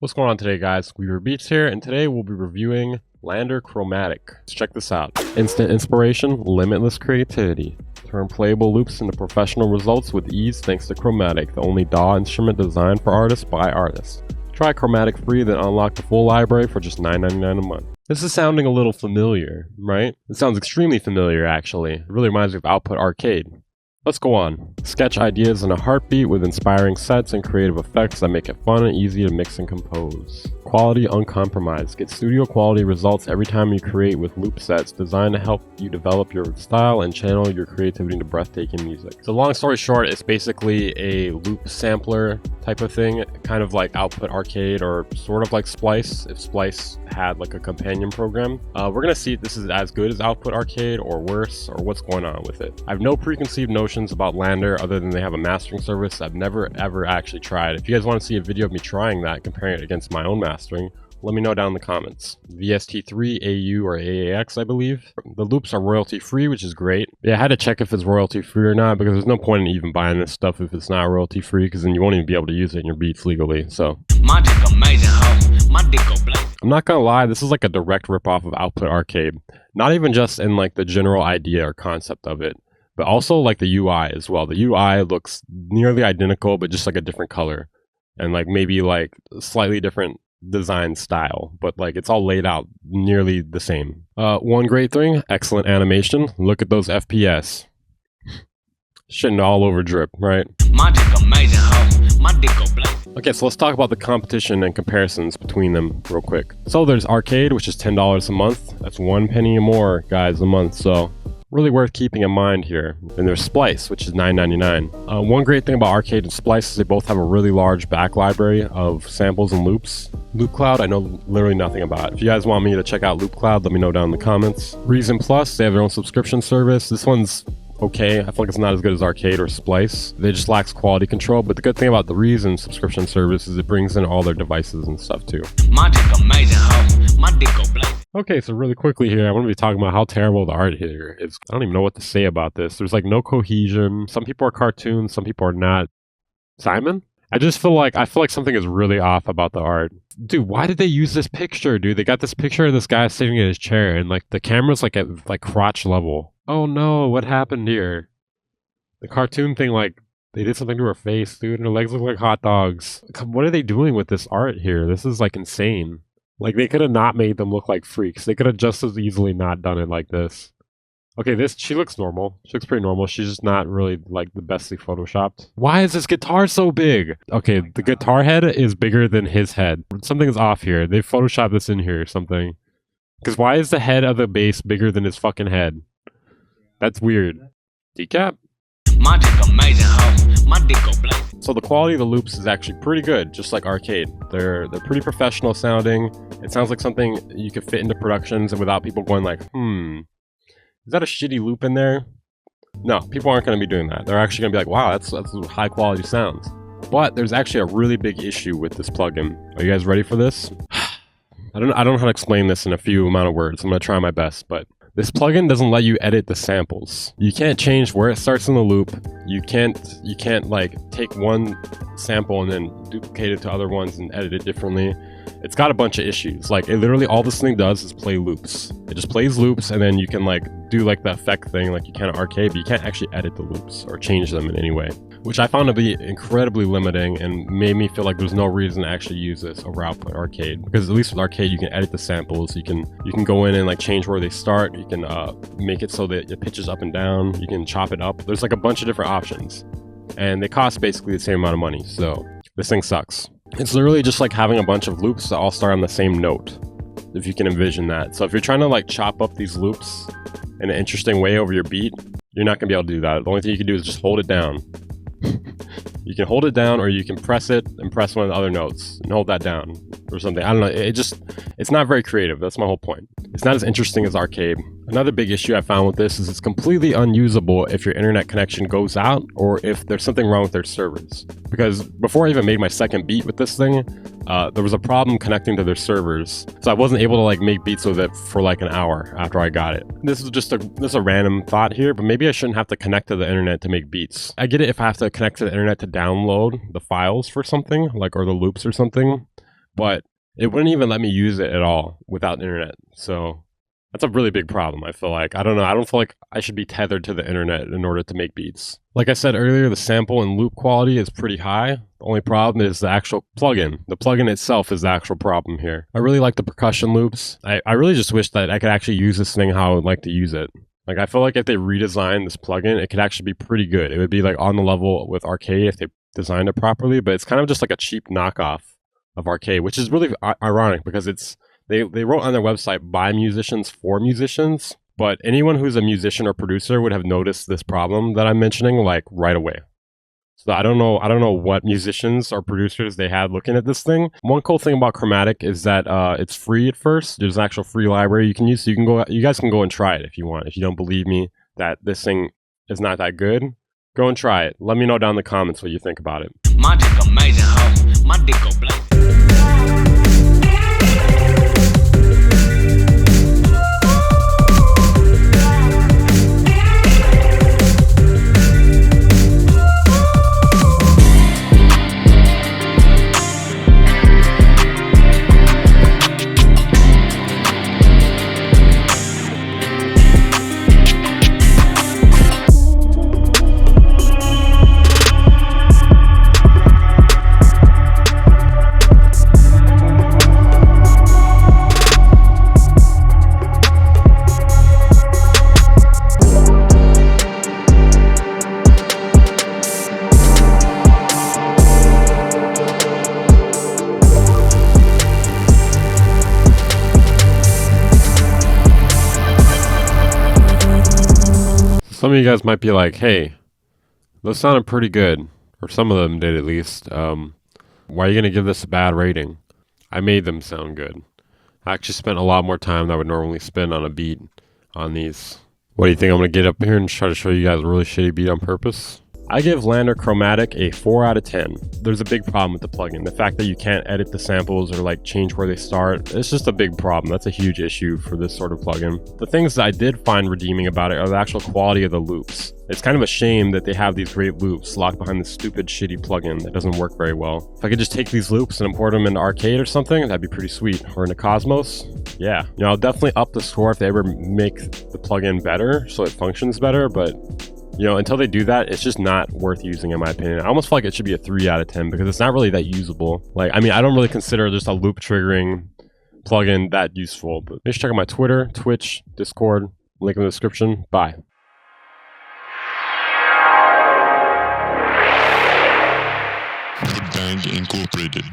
What's going on today, guys? Weaver Beats here, and today we'll be reviewing LANDR Chromatic. Let's check this out. Instant inspiration, limitless creativity. Turn playable loops into professional results with ease thanks to Chromatic, the only DAW instrument designed for artists by artists. Try Chromatic free, then unlock the full library for just $9.99 a month. This is sounding a little familiar, right? It sounds extremely familiar, actually. It really reminds me of Output Arcade. Let's go on. Sketch ideas in a heartbeat with inspiring sets and creative effects that make it fun and easy to mix and compose. Quality uncompromised. Get studio quality results every time you create with loop sets designed to help you develop your style and channel your creativity into breathtaking music. So long story short, it's basically a loop sampler type of thing, kind of like Output Arcade or sort of like Splice, if Splice had like a companion program. We're gonna see if this is as good as Output Arcade or worse, or what's going on with it. I have no preconceived notions about LANDR other than they have a mastering service I've never ever actually tried. If you guys want to see a video of me trying that, comparing it against my own mastering, let me know down in the comments. VST3, AU, or AAX, I believe. The loops are royalty free, which is great. Yeah, I had to check if it's royalty free or not, because there's no point in even buying this stuff if it's not royalty free, because then you won't even be able to use it in your beats legally. So my dick amazing, ho. My dick go blaze. I'm not gonna lie, this is like a direct ripoff of Output Arcade. Not even just in like the general idea or concept of it, but also like the UI as well. The UI looks nearly identical, but just like a different color. And like maybe like slightly different design style, but like it's all laid out nearly the same. One great thing, excellent animation. Look at those FPS. Shitting all over drip, right? My dick amazing, ho. My dick go blaze. Okay, so let's talk about the competition and comparisons between them real quick. So there's Arcade, which is $10 a month. That's 1 penny more, guys, a month. So really worth keeping in mind here. And there's Splice, which is $9.99. One great thing about Arcade and Splice is they both have a really large back library of samples and loops. Loop Cloud, I know literally nothing about. If you guys want me to check out Loop Cloud, let me know down in the comments. Reason Plus, they have their own subscription service. This one's okay. I feel like it's not as good as Arcade or Splice. They just lacks quality control, but the good thing about the Reason subscription service is it brings in all their devices and stuff too. My dick amazing, ho. My dick go blaze. Okay, so really quickly here, I want to be talking about how terrible the art here is. I don't even know what to say about this. There's like no cohesion. Some people are cartoons, some people are not. Simon? I feel like something is really off about the art. Dude, why did they use this picture, dude? They got this picture of this guy sitting in his chair and like the camera's like at like crotch level. Oh no, what happened here? The cartoon thing, like they did something to her face, dude, and her legs look like hot dogs. What are they doing with this art here? This is like insane. Like, they could have not made them look like freaks. They could have just as easily not done it like this. Okay, she looks normal. She looks pretty normal. She's just not really, like, the bestly photoshopped. Why is this guitar so big? Okay, the guitar head is bigger than his head. Something's off here. They photoshopped this in here or something. Because why is the head of the bass bigger than his fucking head? That's weird. Decap? My dick amazing, ho. My dick go blaze. So the quality of the loops is actually pretty good, just like Arcade. They're pretty professional sounding. It sounds like something you could fit into productions and without people going like, is that a shitty loop in there? No, people aren't going to be doing that. They're actually going to be like, wow, that's high quality sounds. But there's actually a really big issue with this plugin. Are you guys ready for this? I don't know how to explain this in a few amount of words. I'm going to try my best, but this plugin doesn't let you edit the samples. You can't change where it starts in the loop. You can't like take one sample and then duplicate it to other ones and edit it differently. It's got a bunch of issues. Like, it literally, all this thing does is play loops. It just plays loops, and then you can like do like the effect thing like you can at Arcade, but you can't actually edit the loops or change them in any way, which I found to be incredibly limiting and made me feel like there's no reason to actually use this over Output Arcade. Because at least with Arcade, you can edit the samples. You can go in and like change where they start. You can make it so that it pitches up and down. You can chop it up. There's like a bunch of different options, and they cost basically the same amount of money. So this thing sucks. It's literally just like having a bunch of loops that all start on the same note, if you can envision that. So if you're trying to like chop up these loops in an interesting way over your beat, you're not gonna be able to do that. The only thing you can do is just hold it down. You can hold it down, or you can press it and press one of the other notes and hold that down or something. I don't know. It's not very creative. That's my whole point. It's not as interesting as Arcade. Another big issue I found with this is it's completely unusable if your internet connection goes out or if there's something wrong with their servers. Because before I even made my second beat with this thing, there was a problem connecting to their servers. So I wasn't able to like make beats with it for like an hour after I got it. This is just a random thought here, but maybe I shouldn't have to connect to the internet to make beats. I get it if I have to connect to the internet to download the files for something, like, or the loops or something. but it wouldn't even let me use it at all without internet. So that's a really big problem, I feel like. I don't know. I don't feel like I should be tethered to the internet in order to make beats. Like I said earlier, the sample and loop quality is pretty high. The only problem is the actual plugin. The plugin itself is the actual problem here. I really like the percussion loops. I really just wish that I could actually use this thing how I would like to use it. Like, I feel like if they redesigned this plugin, it could actually be pretty good. It would be like on the level with Arcade if they designed it properly, but it's kind of just like a cheap knockoff of Arcade, which is really ironic because they wrote on their website by musicians for musicians, but anyone who's a musician or producer would have noticed this problem that I'm mentioning like right away. So I don't know what musicians or producers they had looking at this thing. One cool thing about Chromatic is that it's free at first. There's an actual free library you can use. So you guys can go and try it if you want. If you don't believe me that this thing is not that good, go and try it. Let me know down in the comments what you think about it. My dick amazing, ho. My dick go black. Some of you guys might be like, hey, those sounded pretty good, or some of them did at least. Why are you going to give this a bad rating? I made them sound good. I actually spent a lot more time than I would normally spend on a beat on these. What do you think? I'm going to get up here and try to show you guys a really shitty beat on purpose? I give LANDR Chromatic a 4 out of 10. There's a big problem with the plugin. The fact that you can't edit the samples or like change where they start, it's just a big problem. That's a huge issue for this sort of plugin. The things that I did find redeeming about it are the actual quality of the loops. It's kind of a shame that they have these great loops locked behind this stupid shitty plugin that doesn't work very well. If I could just take these loops and import them into Arcade or something, that'd be pretty sweet. Or into Cosmos, yeah. You know, I'll definitely up the score if they ever make the plugin better so it functions better, but you know, until they do that, it's just not worth using in my opinion. I almost feel like it should be a 3 out of 10 because it's not really that usable. Like, I mean, I don't really consider just a loop triggering plugin that useful, but make sure to check out my Twitter, Twitch, Discord, link in the description. Bye. Bang Incorporated.